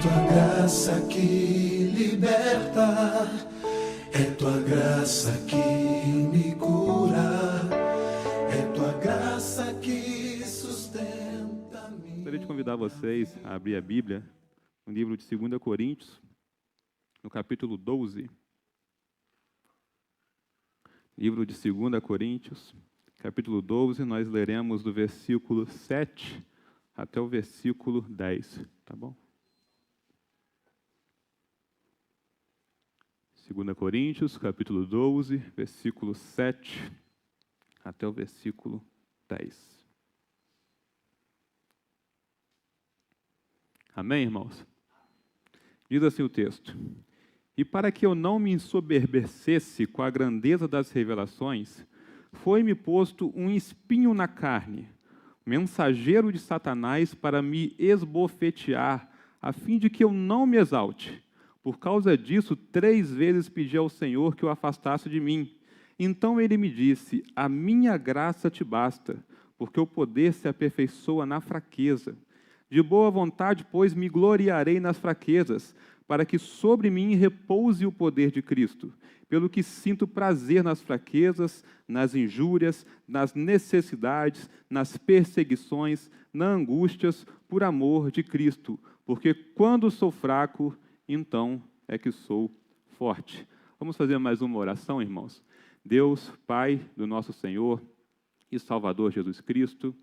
tua graça que liberta, é tua graça que me cura, é tua graça que sustenta-me. Gostaria de convidar vocês a abrir a Bíblia no livro de 2 Coríntios, no capítulo 12. Livro de 2 Coríntios, capítulo 12, nós leremos do versículo 7 até o versículo 10, tá bom? 2 Coríntios, capítulo 12, versículo 7 até o versículo 10. Amém, irmãos? Diz assim o texto: E para que eu não me ensoberbecesse com a grandeza das revelações, foi-me posto um espinho na carne, mensageiro de Satanás para me esbofetear, a fim de que eu não me exalte. Por causa disso, 3 vezes pedi ao Senhor que o afastasse de mim. Então ele me disse: a minha graça te basta, porque o poder se aperfeiçoa na fraqueza. De boa vontade, pois, me gloriarei nas fraquezas, para que sobre mim repouse o poder de Cristo. Pelo que sinto prazer nas fraquezas, nas injúrias, nas necessidades, nas perseguições, nas angústias, por amor de Cristo. Porque quando sou fraco, então é que sou forte. Vamos fazer mais uma oração, irmãos? Deus, Pai do nosso Senhor e Salvador Jesus Cristo,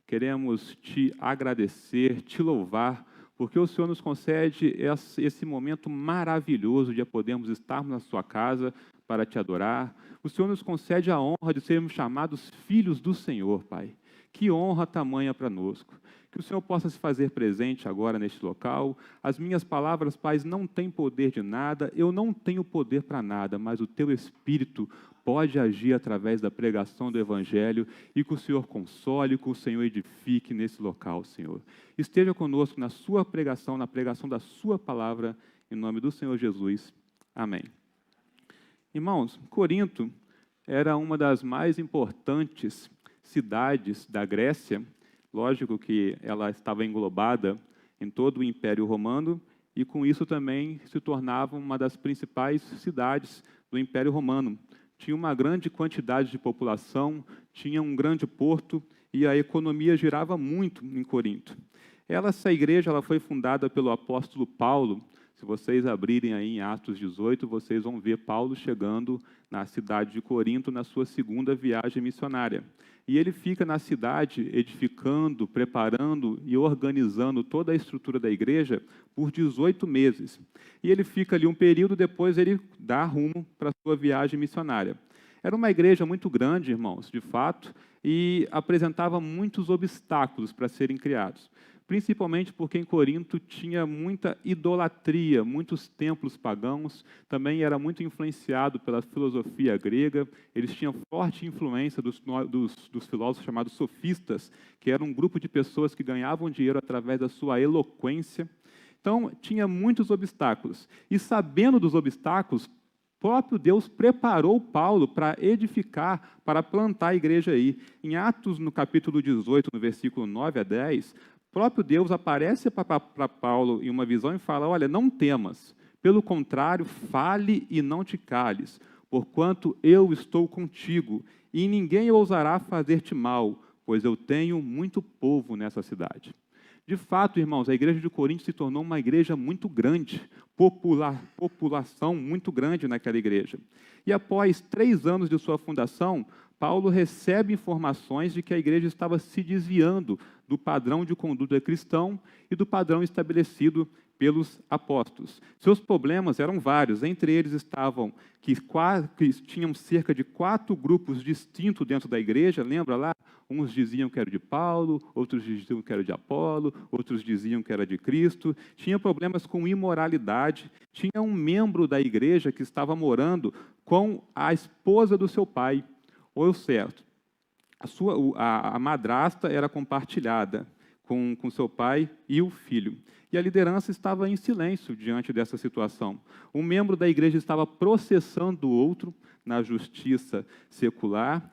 queremos te agradecer, te louvar, porque o Senhor nos concede esse momento maravilhoso de podermos estarmos na sua casa para te adorar. O Senhor nos concede a honra de sermos chamados filhos do Senhor, Pai. Que honra tamanha para nós. Que o Senhor possa se fazer presente agora neste local. As minhas palavras, Pai, não têm poder de nada, eu não tenho poder para nada, mas o Teu Espírito pode agir através da pregação do Evangelho e que o Senhor console, que o Senhor edifique nesse local, Senhor. Esteja conosco na sua pregação, na pregação da sua palavra, em nome do Senhor Jesus. Amém. Irmãos, Corinto era uma das mais importantes cidades da Grécia. Lógico que ela estava englobada em todo o Império Romano e, com isso, também se tornava uma das principais cidades do Império Romano. Tinha uma grande quantidade de população, tinha um grande porto e a economia girava muito em Corinto. Essa igreja ela foi fundada pelo apóstolo Paulo. Se vocês abrirem aí em Atos 18, vocês vão ver Paulo chegando na cidade de Corinto na sua 2ª viagem missionária. E ele fica na cidade edificando, preparando e organizando toda a estrutura da igreja por 18 meses. E ele fica ali um período, depois ele dá rumo para a sua viagem missionária. Era uma igreja muito grande, irmãos, de fato, e apresentava muitos obstáculos para serem criados. Principalmente porque em Corinto tinha muita idolatria, muitos templos pagãos, também era muito influenciado pela filosofia grega, eles tinham forte influência dos filósofos chamados sofistas, que era um grupo de pessoas que ganhavam dinheiro através da sua eloquência. Então, tinha muitos obstáculos. E sabendo dos obstáculos, próprio Deus preparou Paulo para edificar, para plantar a igreja aí. Em Atos, no capítulo 18, no versículo 9 a 10, próprio Deus aparece para Paulo em uma visão e fala: olha, não temas, pelo contrário, fale e não te cales, porquanto eu estou contigo, e ninguém ousará fazer-te mal, pois eu tenho muito povo nessa cidade. De fato, irmãos, a igreja de Corinto se tornou uma igreja muito grande, população muito grande naquela igreja. E após 3 anos de sua fundação, Paulo recebe informações de que a igreja estava se desviando do padrão de conduta cristão e do padrão estabelecido pelos apóstolos. Seus problemas eram vários, entre eles estavam que tinham cerca de 4 grupos distintos dentro da igreja, lembra lá? Uns diziam que era de Paulo, outros diziam que era de Apolo, outros diziam que era de Cristo. Tinha problemas com imoralidade, tinha um membro da igreja que estava morando com a esposa do seu pai. Ou certo, a madrasta era compartilhada com seu pai e o filho. E a liderança estava em silêncio diante dessa situação. Um membro da igreja estava processando o outro na justiça secular.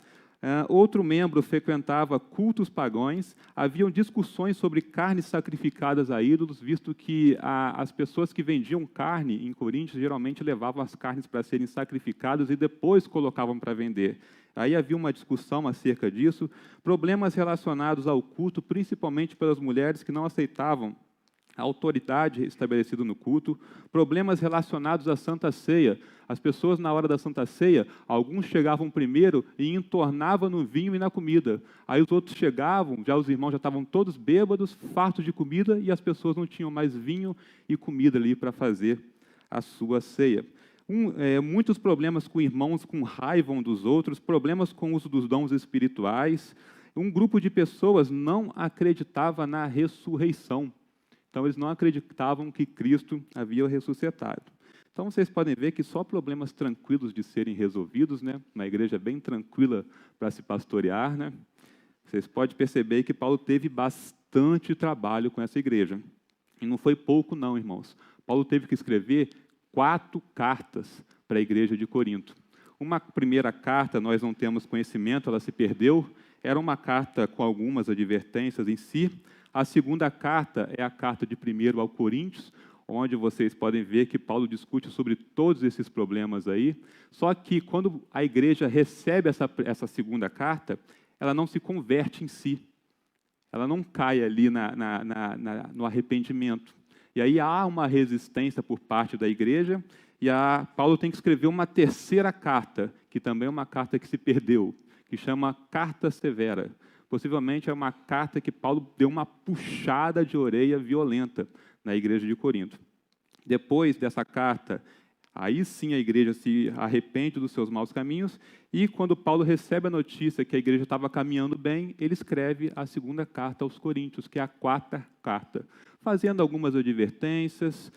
Outro membro frequentava cultos pagãos. Haviam discussões sobre carnes sacrificadas a ídolos, visto que as pessoas que vendiam carne em Coríntios geralmente levavam as carnes para serem sacrificadas e depois colocavam para vender. Aí havia uma discussão acerca disso. Problemas relacionados ao culto, principalmente pelas mulheres que não aceitavam a autoridade estabelecida no culto, problemas relacionados à Santa Ceia. As pessoas, na hora da Santa Ceia, alguns chegavam primeiro e entornavam no vinho e na comida. Aí os outros chegavam, já os irmãos já estavam todos bêbados, fartos de comida, e as pessoas não tinham mais vinho e comida ali para fazer a sua ceia. Muitos problemas com irmãos com raiva um dos outros, problemas com o uso dos dons espirituais. Um grupo de pessoas não acreditava na ressurreição. Então, eles não acreditavam que Cristo havia ressuscitado. Então, vocês podem ver que só problemas tranquilos de serem resolvidos, né? Uma igreja bem tranquila para se pastorear, né? Vocês podem perceber que Paulo teve bastante trabalho com essa igreja. E não foi pouco, não, irmãos. Paulo teve que escrever 4 cartas para a igreja de Corinto. Uma primeira carta, nós não temos conhecimento, ela se perdeu. Era uma carta com algumas advertências em si. A segunda carta é a carta de 1 ao Coríntios, onde vocês podem ver que Paulo discute sobre todos esses problemas aí. Só que quando a igreja recebe essa segunda carta, ela não se converte em si. Ela não cai ali no arrependimento. E aí há uma resistência por parte da igreja, e Paulo tem que escrever uma terceira carta, que também é uma carta que se perdeu, que chama Carta Severa. Possivelmente é uma carta que Paulo deu uma puxada de orelha violenta na igreja de Corinto. Depois dessa carta, aí sim a igreja se arrepende dos seus maus caminhos, e quando Paulo recebe a notícia que a igreja estava caminhando bem, ele escreve a segunda carta aos Coríntios, que é a 4ª carta, fazendo algumas advertências,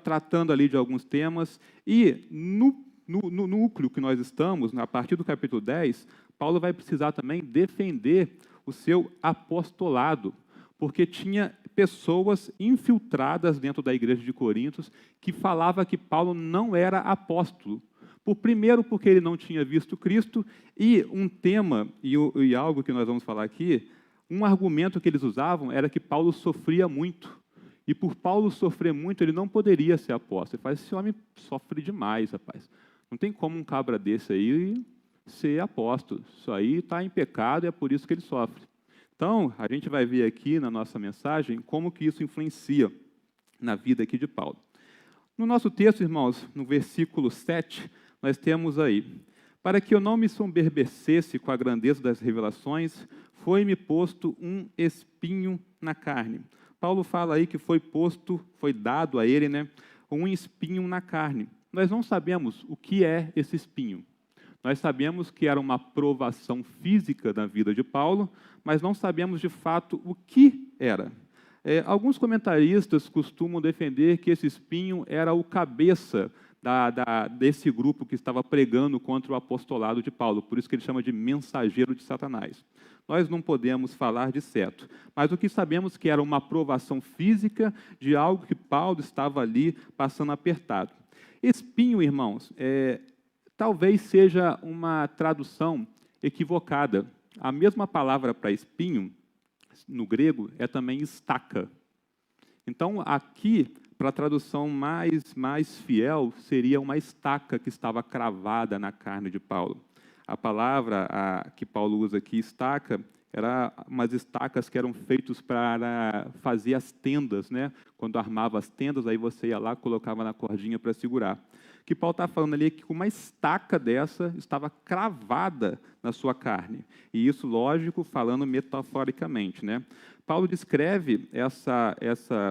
tratando ali de alguns temas, e no núcleo que nós estamos, a partir do capítulo 10, Paulo vai precisar também defender o seu apostolado, porque tinha pessoas infiltradas dentro da igreja de Coríntios que falavam que Paulo não era apóstolo. Primeiro, porque ele não tinha visto Cristo, e um tema, e algo que nós vamos falar aqui, um argumento que eles usavam era que Paulo sofria muito. E por Paulo sofrer muito, ele não poderia ser apóstolo. Ele fala, esse homem sofre demais, rapaz. Não tem como um cabra desse aí ser apóstolo. Isso aí está em pecado e é por isso que ele sofre. Então, a gente vai ver aqui na nossa mensagem como que isso influencia na vida aqui de Paulo. No nosso texto, irmãos, no versículo 7, nós temos aí: para que eu não me soberbecesse com a grandeza das revelações, foi-me posto um espinho na carne. Paulo fala aí que foi dado a ele, né, um espinho na carne. Nós não sabemos o que é esse espinho. Nós sabemos que era uma provação física da vida de Paulo, mas não sabemos de fato o que era. Alguns comentaristas costumam defender que esse espinho era o cabeça desse grupo que estava pregando contra o apostolado de Paulo, por isso que ele chama de mensageiro de Satanás. Nós não podemos falar de certo, mas o que sabemos é que era uma provação física de algo que Paulo estava ali passando apertado. Espinho, irmãos, talvez seja uma tradução equivocada. A mesma palavra para espinho, no grego, é também estaca. Então, aqui, para a tradução mais fiel, seria uma estaca que estava cravada na carne de Paulo. A palavra que Paulo usa aqui, estaca, eram umas estacas que eram feitas para fazer as tendas, né? Quando armava as tendas, aí você ia lá, colocava na cordinha para segurar. O que Paulo está falando ali é que uma estaca dessa estava cravada na sua carne. E isso, lógico, falando metaforicamente, né? Paulo descreve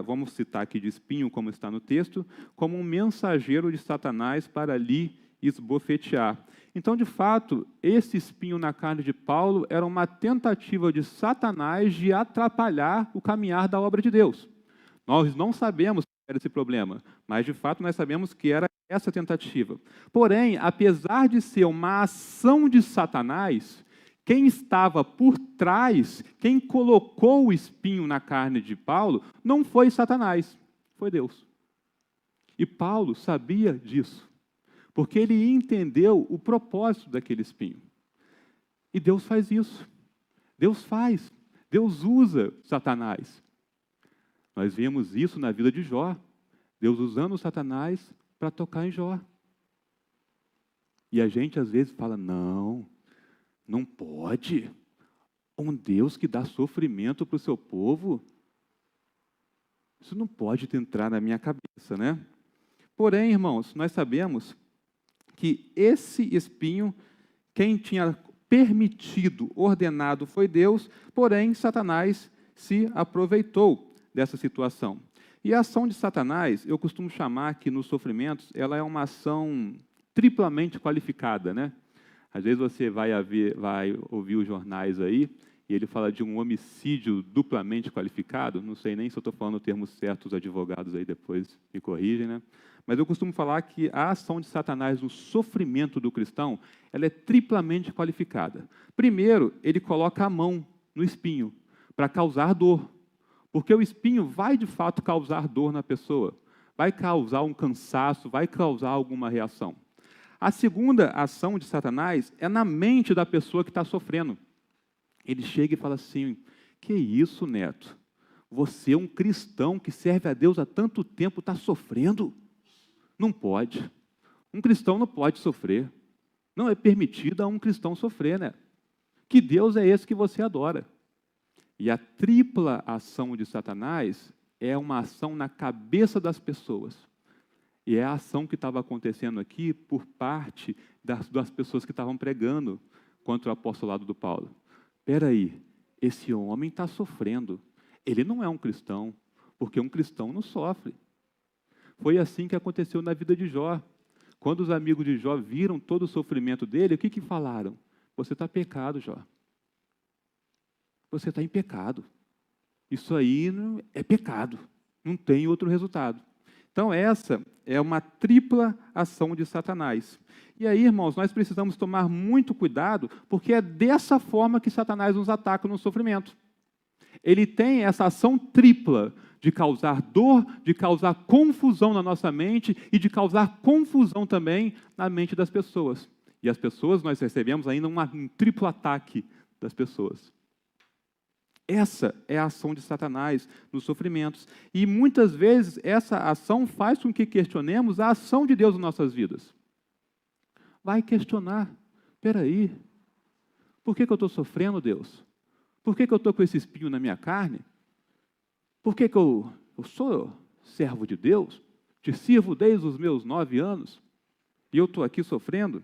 vamos citar aqui de espinho, como está no texto, como um mensageiro de Satanás para lhe esbofetear. Então, de fato, esse espinho na carne de Paulo era uma tentativa de Satanás de atrapalhar o caminhar da obra de Deus. Nós não sabemos qual era esse problema, mas, de fato, nós sabemos que era essa tentativa. Porém, apesar de ser uma ação de Satanás, quem estava por trás, quem colocou o espinho na carne de Paulo, não foi Satanás, foi Deus. E Paulo sabia disso, porque ele entendeu o propósito daquele espinho. E Deus faz isso. Deus usa Satanás. Nós vemos isso na vida de Jó. Deus usando Satanás para tocar em Jó. E a gente às vezes fala, não pode. Um Deus que dá sofrimento para o seu povo, isso não pode entrar na minha cabeça, né? Porém, irmãos, nós sabemos que esse espinho, quem tinha permitido, ordenado foi Deus, porém Satanás se aproveitou dessa situação. E a ação de Satanás, eu costumo chamar que nos sofrimentos, ela é uma ação triplamente qualificada, né? Às vezes você vai ouvir os jornais aí, e ele fala de um homicídio duplamente qualificado, não sei nem se eu estou falando o termo certo, os advogados aí depois me corrigem, né? Mas eu costumo falar que a ação de Satanás no sofrimento do cristão, ela é triplamente qualificada. Primeiro, ele coloca a mão no espinho, para causar dor, porque o espinho vai de fato causar dor na pessoa, vai causar um cansaço, vai causar alguma reação. A segunda ação de Satanás é na mente da pessoa que está sofrendo. Ele chega e fala assim, que isso, Neto? Você é um cristão que serve a Deus há tanto tempo, está sofrendo? Não pode. Um cristão não pode sofrer. Não é permitido a um cristão sofrer, né? Que Deus é esse que você adora? E a tripla ação de Satanás é uma ação na cabeça das pessoas. E é a ação que estava acontecendo aqui por parte das pessoas que estavam pregando contra o apostolado do Paulo. Espera aí, esse homem está sofrendo. Ele não é um cristão, porque um cristão não sofre. Foi assim que aconteceu na vida de Jó. Quando os amigos de Jó viram todo o sofrimento dele, o que falaram? Você está pecado, Jó. Você está em pecado. Isso aí é pecado. Não tem outro resultado. Então, essa é uma tripla ação de Satanás. E aí, irmãos, nós precisamos tomar muito cuidado, porque é dessa forma que Satanás nos ataca no sofrimento. Ele tem essa ação tripla de causar dor, de causar confusão na nossa mente e de causar confusão também na mente das pessoas. E as pessoas, nós recebemos ainda um triplo ataque das pessoas. Essa é a ação de Satanás nos sofrimentos. E muitas vezes essa ação faz com que questionemos a ação de Deus em nossas vidas. Vai questionar. Espera aí, por que eu estou sofrendo, Deus? Por que eu estou com esse espinho na minha carne? Por que eu sou servo de Deus? Te sirvo desde os meus 9 anos e eu estou aqui sofrendo?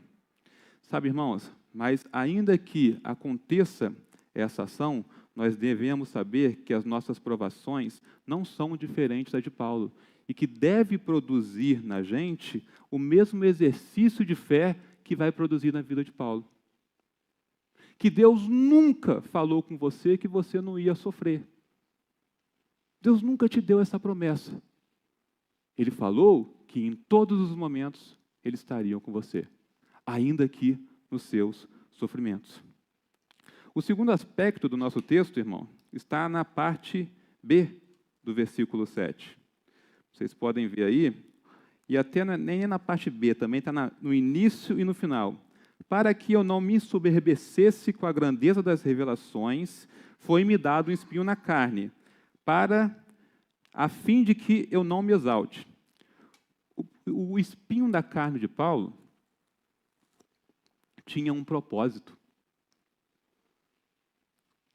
Sabe, irmãos, mas ainda que aconteça essa ação, nós devemos saber que as nossas provações não são diferentes da de Paulo e que deve produzir na gente o mesmo exercício de fé que vai produzir na vida de Paulo. Que Deus nunca falou com você que você não ia sofrer. Deus nunca te deu essa promessa. Ele falou que em todos os momentos Ele estaria com você, ainda que nos seus sofrimentos. O segundo aspecto do nosso texto, irmão, está na parte B do versículo 7. Vocês podem ver aí, e até nem é na parte B, também está no início e no final. Para que eu não me ensoberbecesse com a grandeza das revelações, foi-me dado um espinho na carne, a fim de que eu não me exalte. O espinho da carne de Paulo tinha um propósito.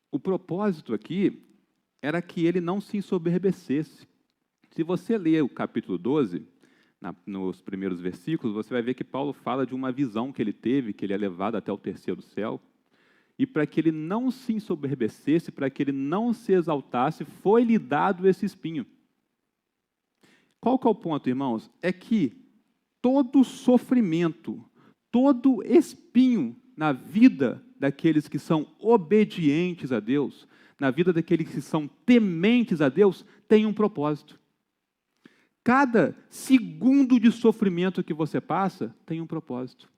O propósito aqui era que ele não se ensoberbecesse. Se você ler o capítulo 12, nos primeiros versículos, você vai ver que Paulo fala de uma visão que ele teve, que ele é levado até o terceiro céu, e para que ele não se ensoberbecesse, para que ele não se exaltasse, foi-lhe dado esse espinho. Qual que é o ponto, irmãos? É que todo sofrimento, todo espinho na vida daqueles que são obedientes a Deus, na vida daqueles que são tementes a Deus, tem um propósito. Cada segundo de sofrimento que você passa tem um propósito.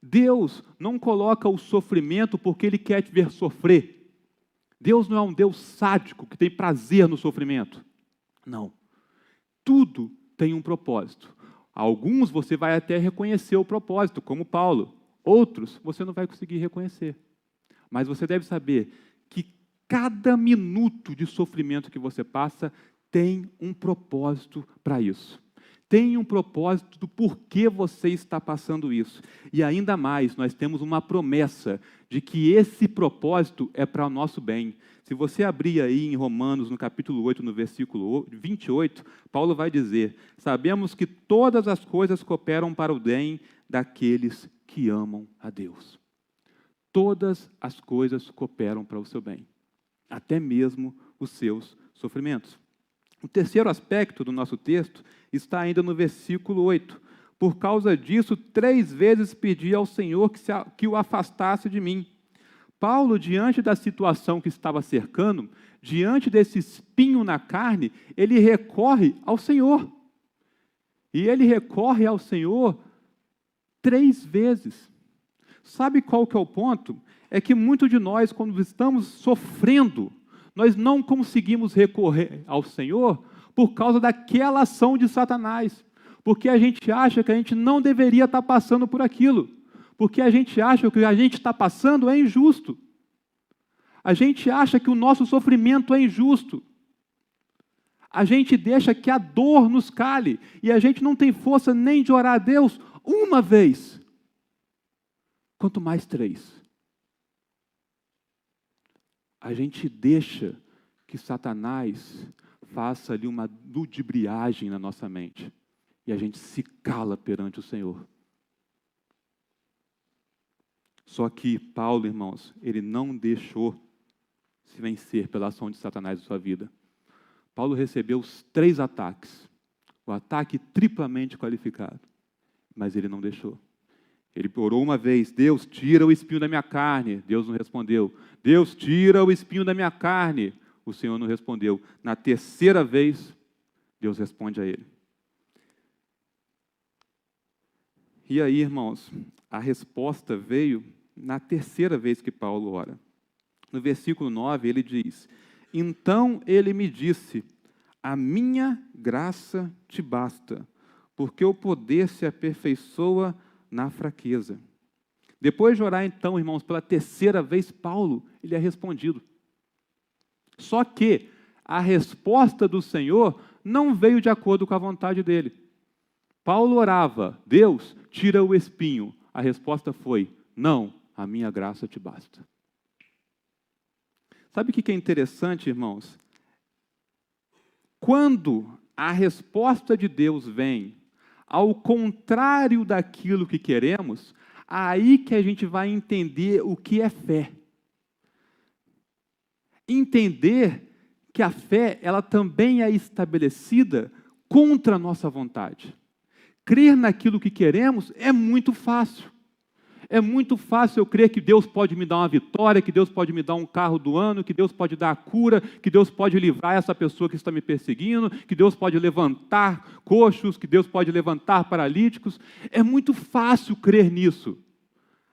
Deus não coloca o sofrimento porque Ele quer te ver sofrer. Deus não é um Deus sádico que tem prazer no sofrimento. Não. Tudo tem um propósito. Alguns você vai até reconhecer o propósito, como Paulo. Outros você não vai conseguir reconhecer. Mas você deve saber que cada minuto de sofrimento que você passa tem um propósito para isso. Tem um propósito do porquê você está passando isso. E ainda mais, nós temos uma promessa de que esse propósito é para o nosso bem. Se você abrir aí em Romanos, no capítulo 8, no versículo 28, Paulo vai dizer: sabemos que todas as coisas cooperam para o bem daqueles que amam a Deus. Todas as coisas cooperam para o seu bem, até mesmo os seus sofrimentos. O terceiro aspecto do nosso texto está ainda no versículo 8. Por causa disso, 3 vezes pedi ao Senhor que o afastasse de mim. Paulo, diante da situação que estava cercando, diante desse espinho na carne, ele recorre ao Senhor. E ele recorre ao Senhor 3 vezes. Sabe qual que é o ponto? É que muitos de nós, quando estamos sofrendo, nós não conseguimos recorrer ao Senhor por causa daquela ação de Satanás. Porque a gente acha que a gente não deveria estar passando por aquilo. Porque a gente acha que o que a gente está passando é injusto. A gente acha que o nosso sofrimento é injusto. A gente deixa que a dor nos cale. E a gente não tem força nem de orar a Deus uma vez. Quanto mais 3. A gente deixa que Satanás faça ali uma ludibriagem na nossa mente. E a gente se cala perante o Senhor. Só que Paulo, irmãos, ele não deixou se vencer pela ação de Satanás em sua vida. Paulo recebeu os 3 ataques. O ataque triplamente qualificado. Mas ele não deixou. Ele orou uma vez: Deus, tira o espinho da minha carne. Deus não respondeu. Deus, tira o espinho da minha carne. O Senhor não respondeu. Na 3ª vez, Deus responde a ele. E aí, irmãos, a resposta veio na 3ª vez que Paulo ora. No versículo 9, ele diz: então ele me disse, a minha graça te basta, porque o poder se aperfeiçoa na fraqueza. Depois de orar, então, irmãos, pela 3ª vez, Paulo, ele é respondido. Só que a resposta do Senhor não veio de acordo com a vontade dele. Paulo orava: Deus, tira o espinho. A resposta foi: não, a minha graça te basta. Sabe o que é interessante, irmãos? Quando a resposta de Deus vem ao contrário daquilo que queremos, aí que a gente vai entender o que é fé. Entender que a fé, ela também é estabelecida contra a nossa vontade. Crer naquilo que queremos é muito fácil. É muito fácil eu crer que Deus pode me dar uma vitória, que Deus pode me dar um carro do ano, que Deus pode dar a cura, que Deus pode livrar essa pessoa que está me perseguindo, que Deus pode levantar coxos, que Deus pode levantar paralíticos. É muito fácil crer nisso.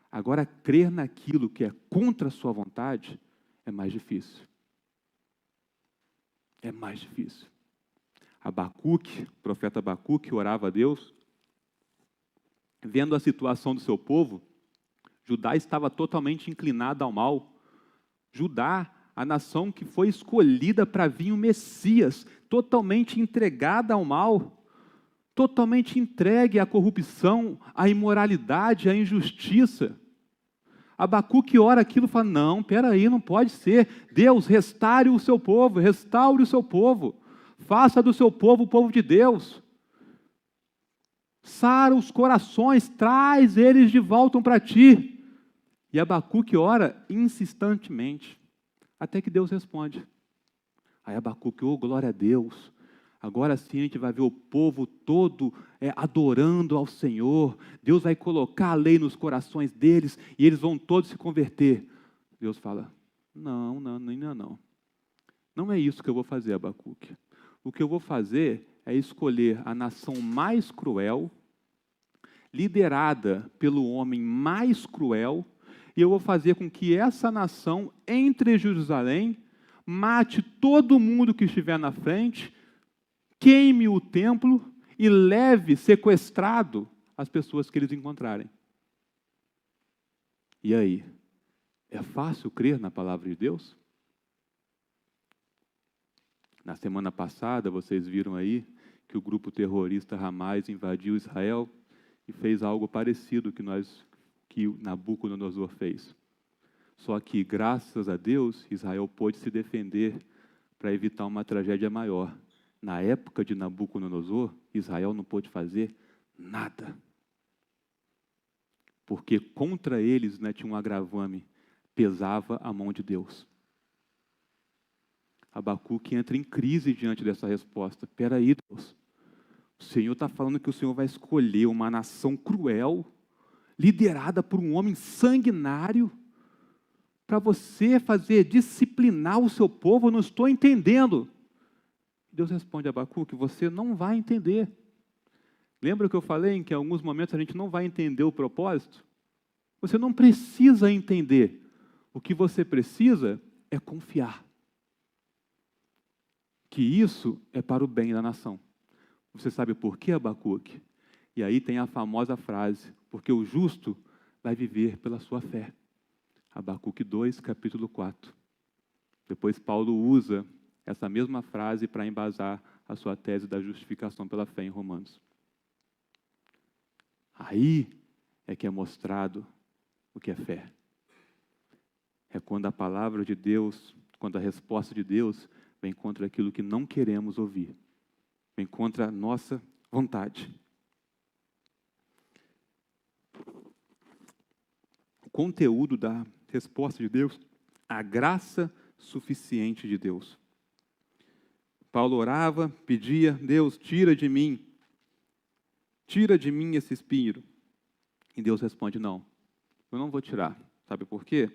Agora, crer naquilo que é contra a sua vontade é mais difícil. É mais difícil. Abacuque, o profeta Abacuque, orava a Deus, vendo a situação do seu povo. Judá estava totalmente inclinada ao mal. Judá, a nação que foi escolhida para vir o Messias, totalmente entregada ao mal, totalmente entregue à corrupção, à imoralidade, à injustiça. Abacuque ora aquilo e fala: não, espera aí, não pode ser. Deus, restaure o seu povo, restaure o seu povo. Faça do seu povo o povo de Deus. Sara os corações, traz eles de volta para ti. E Abacuque ora insistentemente, até que Deus responde. Aí Abacuque: oh, glória a Deus, agora sim a gente vai ver o povo todo adorando ao Senhor, Deus vai colocar a lei nos corações deles, e eles vão todos se converter. Deus fala: não, não é isso que eu vou fazer, Abacuque. O que eu vou fazer é escolher a nação mais cruel, liderada pelo homem mais cruel, e eu vou fazer com que essa nação entre em Jerusalém, mate todo mundo que estiver na frente, queime o templo e leve sequestrado as pessoas que eles encontrarem. E aí? É fácil crer na palavra de Deus? Na semana passada, vocês viram aí que o grupo terrorista Hamas invadiu Israel e fez algo parecido que Nabucodonosor fez. Só que, graças a Deus, Israel pôde se defender para evitar uma tragédia maior. Na época de Nabucodonosor, Israel não pôde fazer nada. Porque contra eles, né, tinha um agravame, pesava a mão de Deus. Abacuque entra em crise diante dessa resposta. Espera aí, Deus. O Senhor está falando que o Senhor vai escolher uma nação cruel, liderada por um homem sanguinário, para você disciplinar o seu povo. Eu não estou entendendo. Deus responde a Abacuque: você não vai entender. Lembra que eu falei em que em alguns momentos a gente não vai entender o propósito? Você não precisa entender. O que você precisa é confiar. Que isso é para o bem da nação. Você sabe por quê, Abacuque? E aí tem a famosa frase: porque o justo vai viver pela sua fé. Abacuque 2, capítulo 4. Depois Paulo usa essa mesma frase para embasar a sua tese da justificação pela fé em Romanos. Aí é que é mostrado o que é fé. É quando a palavra de Deus, quando a resposta de Deus vem contra aquilo que não queremos ouvir. Vem contra a nossa vontade. O conteúdo da resposta de Deus, a graça suficiente de Deus. Paulo orava, pedia: Deus, tira de mim esse espinho. E Deus responde: não, eu não vou tirar. Sabe por quê?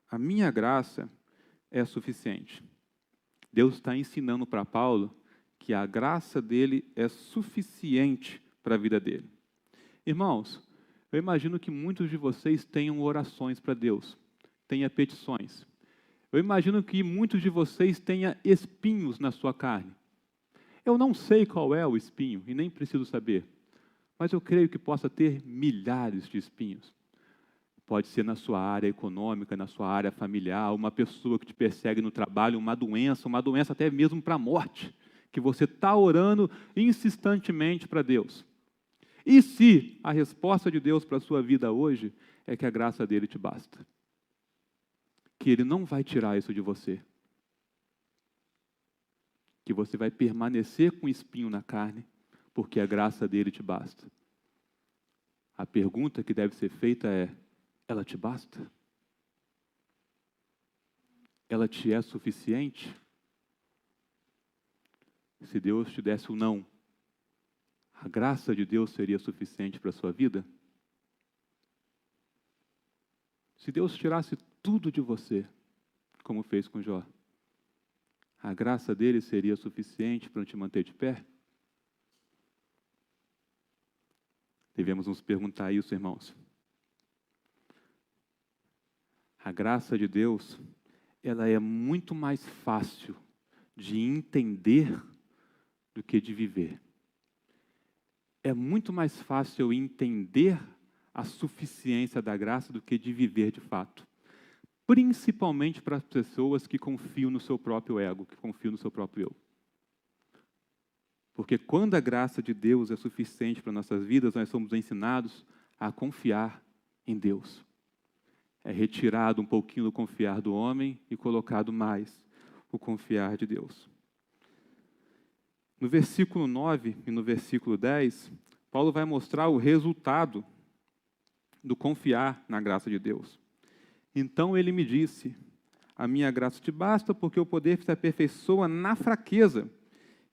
A minha graça é suficiente. Deus está ensinando para Paulo que a graça dele é suficiente para a vida dele. Irmãos, eu imagino que muitos de vocês tenham orações para Deus, tenham petições. Eu imagino que muitos de vocês tenham espinhos na sua carne. Eu não sei qual é o espinho e nem preciso saber, mas eu creio que possa ter milhares de espinhos. Pode ser na sua área econômica, na sua área familiar, uma pessoa que te persegue no trabalho, uma doença até mesmo para a morte, que você está orando insistentemente para Deus. E se a resposta de Deus para a sua vida hoje é que a graça dele te basta? Que ele não vai tirar isso de você. Que você vai permanecer com espinho na carne, porque a graça dele te basta. A pergunta que deve ser feita é: ela te basta? Ela te é suficiente? Se Deus te desse o não, a graça de Deus seria suficiente para a sua vida? Se Deus tirasse tudo de você, como fez com Jó, a graça dele seria suficiente para te manter de pé? Devemos nos perguntar isso, irmãos. A graça de Deus, ela é muito mais fácil de entender do que de viver. É muito mais fácil eu entender a suficiência da graça do que de viver de fato. Principalmente para as pessoas que confiam no seu próprio ego, que confiam no seu próprio eu. Porque quando a graça de Deus é suficiente para nossas vidas, nós somos ensinados a confiar em Deus. É retirado um pouquinho do confiar do homem e colocado mais o confiar de Deus. No versículo 9 e no versículo 10, Paulo vai mostrar o resultado do confiar na graça de Deus. Então ele me disse: a minha graça te basta, porque o poder se aperfeiçoa na fraqueza.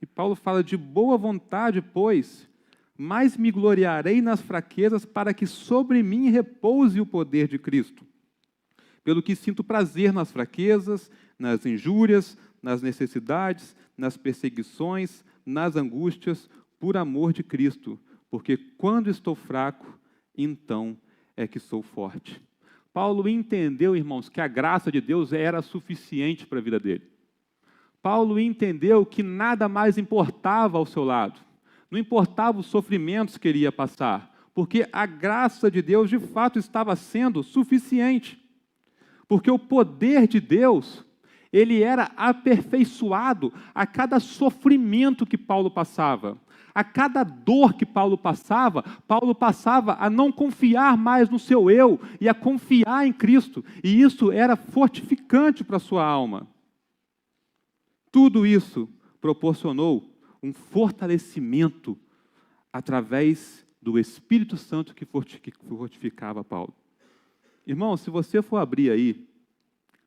E Paulo fala de boa vontade, pois, mas me gloriarei nas fraquezas, para que sobre mim repouse o poder de Cristo. Pelo que sinto prazer nas fraquezas, nas injúrias, nas necessidades, nas perseguições, nas angústias, por amor de Cristo, porque quando estou fraco, então é que sou forte. Paulo entendeu, irmãos, que a graça de Deus era suficiente para a vida dele. Paulo entendeu que nada mais importava ao seu lado. Não importava os sofrimentos que ele ia passar, porque a graça de Deus, de fato, estava sendo suficiente. porque o poder de Deus, ele era aperfeiçoado a cada sofrimento que Paulo passava. A cada dor que Paulo passava a não confiar mais no seu eu e a confiar em Cristo. E isso era fortificante para a sua alma. Tudo isso proporcionou um fortalecimento através do Espírito Santo que fortificava Paulo. Irmão, se você for abrir aí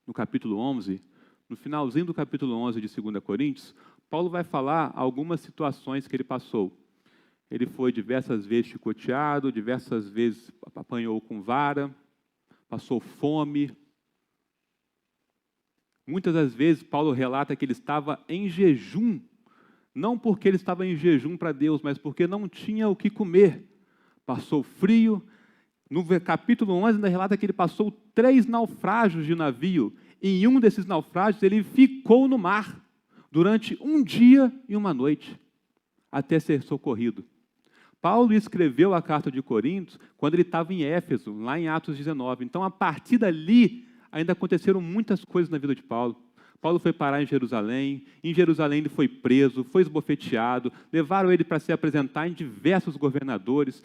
no capítulo 11, no finalzinho do capítulo 11 de 2 Coríntios, Paulo vai falar algumas situações que ele passou. Ele foi diversas vezes chicoteado, diversas vezes apanhou com vara, passou fome. Muitas das vezes Paulo relata que ele estava em jejum, não porque ele estava em jejum para Deus, mas porque não tinha o que comer. Passou frio. No capítulo 11 ainda relata que ele passou 3 naufrágios de navio. Em um desses naufrágios ele ficou no mar durante 1 dia e 1 noite, até ser socorrido. Paulo escreveu a carta de Coríntios quando ele estava em Éfeso, lá em Atos 19. Então, a partir dali, ainda aconteceram muitas coisas na vida de Paulo. Paulo foi parar em Jerusalém ele foi preso, foi esbofeteado, levaram ele para se apresentar em diversos governadores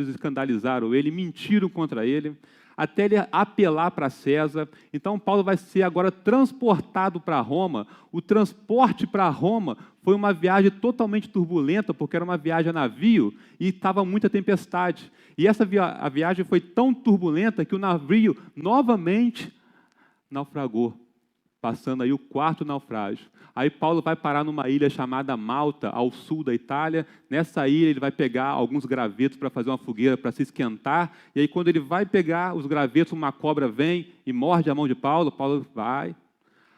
escandalizaram ele, mentiram contra ele, até ele apelar para César. Então, Paulo vai ser agora transportado para Roma. O transporte para Roma foi uma viagem totalmente turbulenta, porque era uma viagem a navio e estava muita tempestade. E a viagem foi tão turbulenta que o navio novamente naufragou, passando aí o 4º naufrágio. Aí Paulo vai parar numa ilha chamada Malta, ao sul da Itália. Nessa ilha ele vai pegar alguns gravetos para fazer uma fogueira, para se esquentar. E aí quando ele vai pegar os gravetos, uma cobra vem e morde a mão de Paulo. Paulo vai.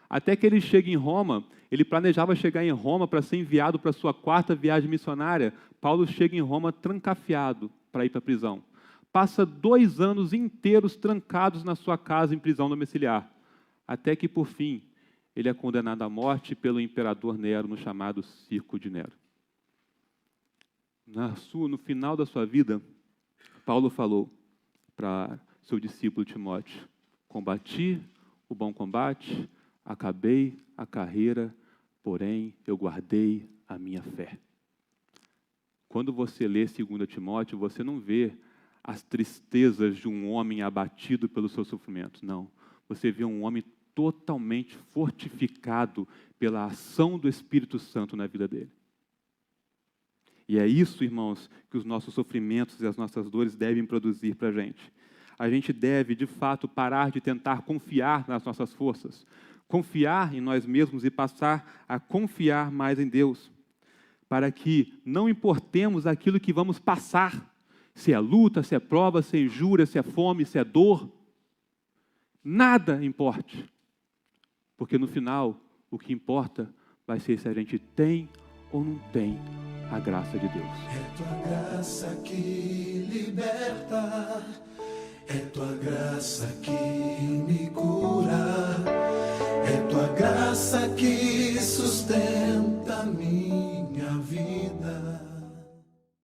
Até que ele chega em Roma, ele planejava chegar em Roma para ser enviado para a sua 4ª viagem missionária. Paulo chega em Roma trancafiado para ir para a prisão. Passa 2 anos inteiros trancados na sua casa em prisão domiciliar. Até que, por fim, ele é condenado à morte pelo imperador Nero, no chamado Circo de Nero. No final da sua vida, Paulo falou para seu discípulo Timóteo: combati o bom combate, acabei a carreira, porém eu guardei a minha fé. Quando você lê 2 Timóteo, você não vê as tristezas de um homem abatido pelos seus sofrimentos, não. Você vê um homem totalmente fortificado pela ação do Espírito Santo na vida dele. E é isso, irmãos, que os nossos sofrimentos e as nossas dores devem produzir para a gente. A gente deve, de fato, parar de tentar confiar nas nossas forças, confiar em nós mesmos e passar a confiar mais em Deus, para que não importemos aquilo que vamos passar, se é luta, se é prova, se é injúria, se é fome, se é dor, nada importe. Porque no final, o que importa vai ser se a gente tem ou não tem a graça de Deus. É tua graça que liberta, é tua graça que me